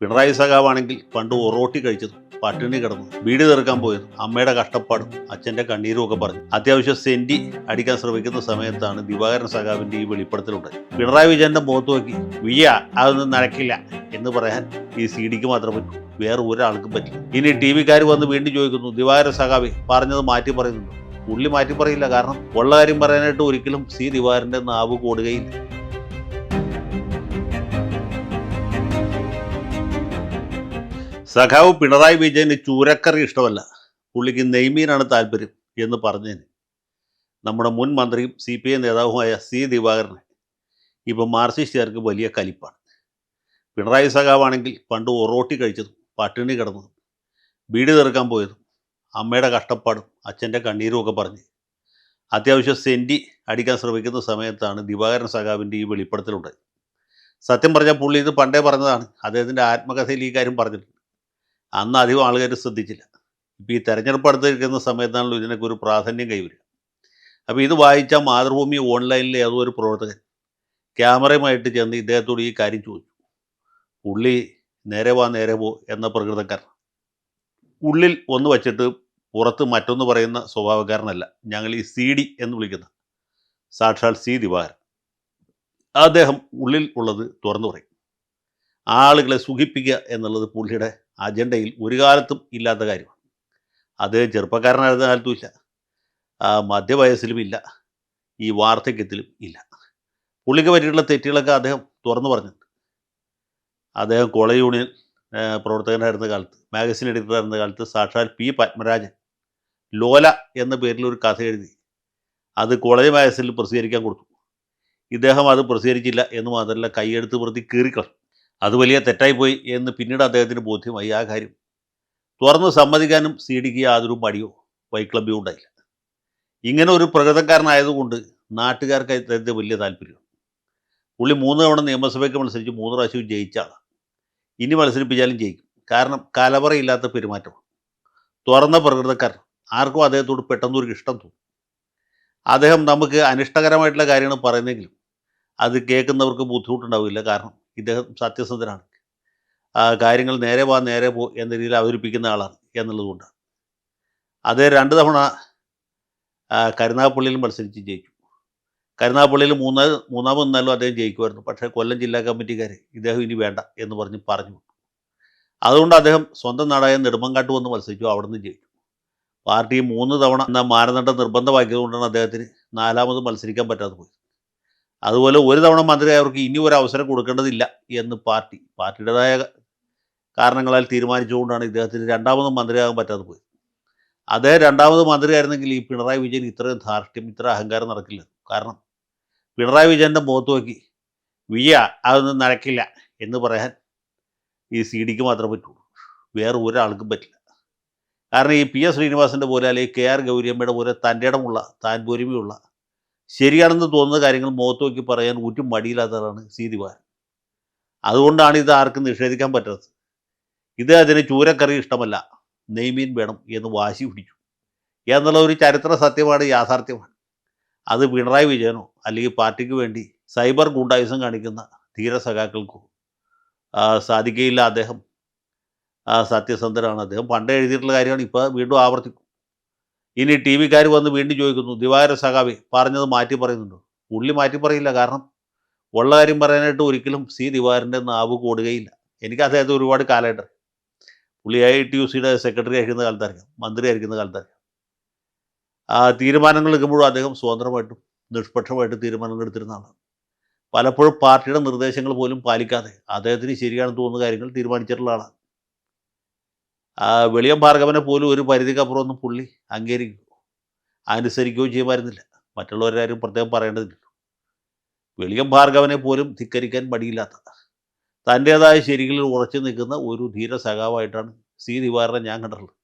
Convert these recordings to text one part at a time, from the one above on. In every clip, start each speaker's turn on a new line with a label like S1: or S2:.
S1: പിണറായി സഖാവാണെങ്കിൽ പണ്ട് ഒറോട്ടി കഴിച്ചതും പട്ടിണി കിടന്നു വീട് തീർക്കാൻ പോയതും അമ്മയുടെ കഷ്ടപ്പാടും അച്ഛൻ്റെ കണ്ണീരും ഒക്കെ പറഞ്ഞു അത്യാവശ്യം സെന്റി അടിക്കാൻ ശ്രമിക്കുന്ന സമയത്താണ് ദിവാകരൻ സഖാവിൻ്റെ ഈ വെളിപ്പെടുത്തലുണ്ടായി. പിണറായി വിജയന്റെ മുഖത്ത് നോക്കി അതൊന്നും നടക്കില്ല എന്ന് പറയാൻ ഈ സി ഡിക്ക് മാത്രം പറ്റും, വേറെ ഒരാൾക്കും പറ്റില്ല. ഇനി ടി വിക്കാർ വന്ന് വീണ്ടും ചോദിക്കുന്നു, ദിവാകരൻ സഖാവി പറഞ്ഞത് മാറ്റി പറയുന്നുണ്ടോ? പുള്ളി മാറ്റി പറയില്ല, കാരണം ഉള്ള കാര്യം പറയാനായിട്ട് ഒരിക്കലും സി ദിവാകരന്റെ നാവ് കൂടുകയില്ല. സഖാവ് പിണറായി വിജയന് ചൂരക്കറി ഇഷ്ടമല്ല, പുള്ളിക്ക് നെയ്മീനാണ് താല്പര്യം എന്ന് പറഞ്ഞതിന് നമ്മുടെ മുൻ മന്ത്രിയും സി പി ഐ നേതാവുമായ സി ദിവാകരനെ ഇപ്പം മാർക്സിസ്റ്റുകാർക്ക് വലിയ കലിപ്പാണ്. പിണറായി സഖാവാണെങ്കിൽ പണ്ട് ഒറോട്ടി കഴിച്ചതും പട്ടിണി കിടന്നതും വീട് തീർക്കാൻ പോയതും അമ്മയുടെ കഷ്ടപ്പാടും അച്ഛൻ്റെ കണ്ണീരും ഒക്കെ പറഞ്ഞ് അത്യാവശ്യം സെന്റി അടിക്കാൻ ശ്രമിക്കുന്ന സമയത്താണ് ദിവാകരൻ സഖാവിൻ്റെ ഈ വെളിപ്പെടുത്തലുണ്ടായി. സത്യം പറഞ്ഞാൽ പുള്ളി ഇത് പണ്ടേ പറഞ്ഞതാണ്, അദ്ദേഹത്തിൻ്റെ ആത്മകഥയിൽ ഈ കാര്യം പറഞ്ഞിട്ടുണ്ട്. അന്ന് അധികം ആളുകാർ ശ്രദ്ധിച്ചില്ല. ഇപ്പോൾ ഈ തെരഞ്ഞെടുപ്പ് അടുത്തിരിക്കുന്ന സമയത്താണല്ലോ ഇതിനൊക്കെ ഒരു പ്രാധാന്യം കൈവരിക. അപ്പോൾ ഇത് വായിച്ച മാതൃഭൂമി ഓൺലൈനിലെ ഏതോ ഒരു പ്രവർത്തകൻ ക്യാമറയുമായിട്ട് ചെന്ന് ഇദ്ദേഹത്തോട് ഈ കാര്യം ചോദിച്ചു. പുള്ളി നേരെ പോ എന്ന പ്രകൃതക്കാരൻ, ഉള്ളിൽ ഒന്ന് വച്ചിട്ട് പുറത്ത് മറ്റൊന്ന് പറയുന്ന സ്വഭാവക്കാരനല്ല ഞങ്ങൾ ഈ സി ഡി എന്ന് വിളിക്കുന്ന സാക്ഷാൽ സി ദിവാകരൻ. അദ്ദേഹം ഉള്ളിൽ ഉള്ളത് തുറന്നു പറയും. ആളുകളെ സുഖിപ്പിക്കുക എന്നുള്ളത് പുള്ളിയുടെ അജണ്ടയിൽ ഒരു കാലത്തും ഇല്ലാത്ത കാര്യമാണ്. അദ്ദേഹം ചെറുപ്പക്കാരനായിരുന്ന കാലത്തും ഇല്ല, മധ്യവയസ്സിലും ഇല്ല, ഈ വാർദ്ധക്യത്തിലും ഇല്ല. പുള്ളിക്ക് പറ്റിയിട്ടുള്ള തെറ്റുകളൊക്കെ അദ്ദേഹം തുറന്നു പറഞ്ഞിട്ടുണ്ട്. അദ്ദേഹം കോളേജ് യൂണിയൻ പ്രവർത്തകനായിരുന്ന കാലത്ത്, മാഗസിൻ എഡിറ്ററായിരുന്ന കാലത്ത് സാക്ഷാൽ പി പത്മരാജൻ ലോല എന്ന പേരിൽ ഒരു കഥ എഴുതി അത് കോളേജ് മാഗസിനിൽ പ്രസിദ്ധീകരിക്കാൻ കൊടുത്തു. ഇദ്ദേഹം അത് പ്രസിദ്ധീകരിച്ചില്ല എന്ന് മാത്രമല്ല, കൈയെടുത്ത് പ്രതി കീറിക്കളഞ്ഞു. അത് വലിയ തെറ്റായിപ്പോയി എന്ന് പിന്നീട് അദ്ദേഹത്തിന് ബോധ്യമായി. ആ കാര്യം തുറന്ന് സമ്മതിക്കാനും സി ഡിക്ക് യാതൊരു മടിയോ വൈക്ലബ്യോ ഉണ്ടായില്ല. ഇങ്ങനെ ഒരു പ്രകൃതക്കാരനായതുകൊണ്ട് നാട്ടുകാർക്ക് അദ്ദേഹത്തെ വലിയ താല്പര്യമാണ്. പുള്ളി 3 തവണ നിയമസഭയ്ക്ക് മത്സരിച്ച് 3 പ്രാവശ്യവും ജയിച്ച ആളാണ്. ഇനി മത്സരിപ്പിച്ചാലും ജയിക്കും, കാരണം കലവറയില്ലാത്ത പെരുമാറ്റമാണ്. തുറന്ന പ്രകൃതക്കാരൻ, ആർക്കും അദ്ദേഹത്തോട് പെട്ടെന്നൊരു ഇഷ്ടം തോന്നും. അദ്ദേഹം നമുക്ക് അനിഷ്ടകരമായിട്ടുള്ള കാര്യങ്ങൾ പറയുന്നെങ്കിലും അത് കേൾക്കുന്നവർക്ക് ബുദ്ധിമുട്ടുണ്ടാവില്ല, കാരണം ഇദ്ദേഹം സത്യസന്ധനാണ്. കാര്യങ്ങൾ നേരെ പോ എന്ന രീതിയിൽ അവതരിപ്പിക്കുന്ന ആളാണ് എന്നുള്ളതുകൊണ്ടാണ്. അദ്ദേഹം 2 തവണ കരുനാഗപ്പള്ളിയിൽ മത്സരിച്ച് ജയിച്ചു. കരുനാഗപ്പള്ളിയിൽ മൂന്നാമത് നിന്നാലും അദ്ദേഹം ജയിക്കുമായിരുന്നു. പക്ഷേ കൊല്ലം ജില്ലാ കമ്മിറ്റിക്കാർ ഇദ്ദേഹം ഇനി വേണ്ട എന്ന് പറഞ്ഞു വിട്ടു. അതുകൊണ്ട് അദ്ദേഹം സ്വന്തം നാടായ നെടുമങ്ങാട്ട് വന്ന് മത്സരിച്ചു, അവിടെ നിന്ന് ജയിച്ചു. പാർട്ടി 3 തവണ എന്ന മാനദണ്ഡം നിർബന്ധമാക്കിയതുകൊണ്ടാണ് അദ്ദേഹത്തിന് 4ാമത് മത്സരിക്കാൻ പറ്റാതെ പോയത്. അതുപോലെ 1 തവണ മന്ത്രിയായവർക്ക് ഇനി ഒരു അവസരം കൊടുക്കേണ്ടതില്ല എന്ന് പാർട്ടിയുടേതായ കാരണങ്ങളാൽ തീരുമാനിച്ചുകൊണ്ടാണ് ഇദ്ദേഹത്തിന് 2ാമതും മന്ത്രിയാകാൻ പറ്റാതെ പോയത്. അദ്ദേഹം 2ാമത് മന്ത്രിയായിരുന്നെങ്കിൽ ഈ പിണറായി വിജയൻ ഇത്രയും ധാർഷ്ട്യം, ഇത്ര അഹങ്കാരം നടക്കില്ല. കാരണം പിണറായി വിജയൻ്റെ മുഖത്ത് നോക്കി അതൊന്നും നടക്കില്ല എന്ന് പറയാൻ ഈ സി ഡിക്ക് മാത്രമേ പറ്റുള്ളൂ, വേറെ ഒരാൾക്കും പറ്റില്ല. കാരണം ഈ പി എസ് ശ്രീനിവാസൻ്റെ പോലെ അല്ലെങ്കിൽ കെ ആർ ഗൗരിയമ്മയുടെ പോലെ തൻ്റെ ഇടമുള്ള, താൻപോരിമയുള്ള, ശരിയാണെന്ന് തോന്നുന്ന കാര്യങ്ങൾ മുഖത്ത് നോക്കി പറയാൻ ഊറ്റും മടിയില്ലാത്തതാണ് സി ദിവാകരൻ. അതുകൊണ്ടാണ് ഇത് ആർക്കും നിഷേധിക്കാൻ പറ്റാത്തത്. ഇത് അതിന് ചൂരക്കറി ഇഷ്ടമല്ല, നെയ്മീൻ വേണം എന്ന് വാശി പിടിച്ചു എന്നുള്ള ഒരു ചരിത്ര സത്യമാണ്, യാഥാർത്ഥ്യമാണ്. അത് പിണറായി വിജയനോ അല്ലെങ്കിൽ പാർട്ടിക്ക് വേണ്ടി സൈബർ ഗുണ്ടായുസം കാണിക്കുന്ന ധീര സഖാക്കൾക്കോ സാധിക്കുകയില്ല. അദ്ദേഹം സത്യസന്ധനാണ്. അദ്ദേഹം പണ്ടേ എഴുതിയിട്ടുള്ള കാര്യമാണ്, ഇപ്പോൾ വീണ്ടും ആവർത്തിക്കും. ഇനി ടി വിക്കാർ വന്ന് വീണ്ടും ചോദിക്കുന്നു, ദിവാകരൻ സഖാവി പറഞ്ഞത് മാറ്റി പറയുന്നുണ്ടോ? പുള്ളി മാറ്റി പറയില്ല, കാരണം ഉള്ള കാര്യം പറയാനായിട്ട് ഒരിക്കലും സി ദിവാകരൻ്റെ നാവ് കൂടുകയില്ല. എനിക്ക് അദ്ദേഹത്തെ ഒരുപാട് കാലമായിട്ട് അറിയാം. പുള്ളി IITUCയുടെ സെക്രട്ടറി ആയിരിക്കുന്ന കാലത്തറിയാം, മന്ത്രി ആയിരിക്കുന്ന കാലത്തറിയാം. തീരുമാനങ്ങൾ എടുക്കുമ്പോഴും അദ്ദേഹം സ്വതന്ത്രമായിട്ടും നിഷ്പക്ഷമായിട്ടും തീരുമാനങ്ങൾ എടുത്തിരുന്ന ആളാണ്. പലപ്പോഴും പാർട്ടിയുടെ നിർദ്ദേശങ്ങൾ പോലും പാലിക്കാതെ അദ്ദേഹത്തിന് ശരിയാണെന്ന് തോന്നുന്ന കാര്യങ്ങൾ തീരുമാനിച്ചിട്ടുള്ള ആളാണ്. വെളിയം ഭാർഗവനെ പോലും ഒരു പരിധിക്കപ്പുറമൊന്നും പുള്ളി അംഗീകരിക്കുകയോ അനുസരിക്കുകയോ ചെയ്യുമായിരുന്നില്ല. മറ്റുള്ളവരാരും പ്രത്യേകം പറയേണ്ടതില്ല. വെളിയം ഭാർഗവനെ പോലും ധിക്കരിക്കാൻ മടിയില്ലാത്ത, തൻ്റേതായ ശരികളിൽ ഉറച്ചു നിൽക്കുന്ന ഒരു ധീര സഖാവായിട്ടാണ് സി ദിവാകരനെ ഞാൻ കണ്ടിട്ടുള്ളത്.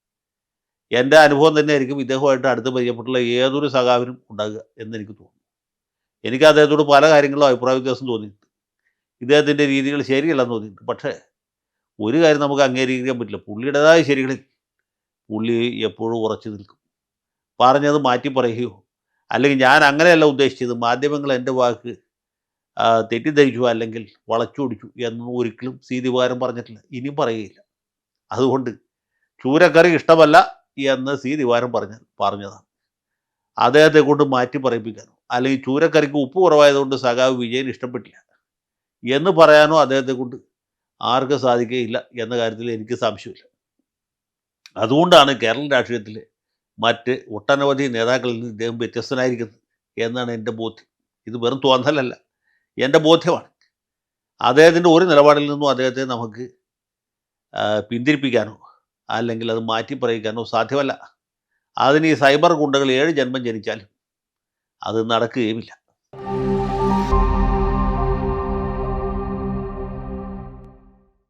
S1: എൻ്റെ അനുഭവം തന്നെയായിരിക്കും ഇദ്ദേഹമായിട്ട് അടുത്ത് പരിചയപ്പെട്ടുള്ള ഏതൊരു സഖാവിനും ഉണ്ടാകുക എന്നെനിക്ക് തോന്നുന്നു. എനിക്ക് അദ്ദേഹത്തോട് പല കാര്യങ്ങളിലും അഭിപ്രായ വ്യത്യാസം തോന്നിയിട്ടുണ്ട്. ഇദ്ദേഹത്തിൻ്റെ രീതികൾ ശരിയല്ലെന്ന് തോന്നിയിട്ടുണ്ട്. പക്ഷേ ഒരു കാര്യം നമുക്ക് അംഗീകരിക്കാൻ പറ്റില്ല, പുള്ളിയുടേതായ ശരികളിൽ പുള്ളി എപ്പോഴും ഉറച്ചു നിൽക്കും. പറഞ്ഞത് മാറ്റി പറയുകയോ അല്ലെങ്കിൽ ഞാൻ അങ്ങനെയല്ല ഉദ്ദേശിച്ചത്, മാധ്യമങ്ങൾ എൻ്റെ വാക്ക് തെറ്റിദ്ധരിച്ചു അല്ലെങ്കിൽ വളച്ചൊടിച്ചു എന്നൊന്നും ഒരിക്കലും സി ദിവാകരൻ പറഞ്ഞിട്ടില്ല, ഇനിയും പറയുകയില്ല. അതുകൊണ്ട് ചൂരക്കറി ഇഷ്ടമല്ല എന്ന് സി ദിവാകരൻ പറഞ്ഞതാണ്. അദ്ദേഹത്തെ കൊണ്ട് മാറ്റി പറയിപ്പിക്കാനോ അല്ലെങ്കിൽ ചൂരക്കറിക്ക് ഉപ്പ് കുറവായതുകൊണ്ട് സഖാവ് വിജയൻ ഇഷ്ടപ്പെട്ടില്ല എന്ന് പറയാനോ അദ്ദേഹത്തെ കൊണ്ട് ആർക്കും സാധിക്കുകയില്ല എന്ന കാര്യത്തിൽ എനിക്ക് സംശയമില്ല. അതുകൊണ്ടാണ് കേരള രാഷ്ട്രീയത്തിലെ മറ്റ് ഒട്ടനവധി നേതാക്കളിൽ നിന്ന് ഇദ്ദേഹം വ്യത്യസ്തനായിരിക്കുന്നത് എന്നാണ് എൻ്റെ ബോധ്യം. ഇത് വെറും തോന്നലല്ല, എൻ്റെ ബോധ്യമാണ്. അദ്ദേഹത്തിൻ്റെ ഒരു നിലപാടിൽ നിന്നും അദ്ദേഹത്തെ നമുക്ക് പിന്തിരിപ്പിക്കാനോ അല്ലെങ്കിൽ അത് മാറ്റി പറയിക്കാനോ സാധ്യമല്ല. അതിന് ഈ സൈബർ ഗുണ്ടകൾ 7 ജന്മം ജനിച്ചാലും അത് നടക്കുകയുമില്ല.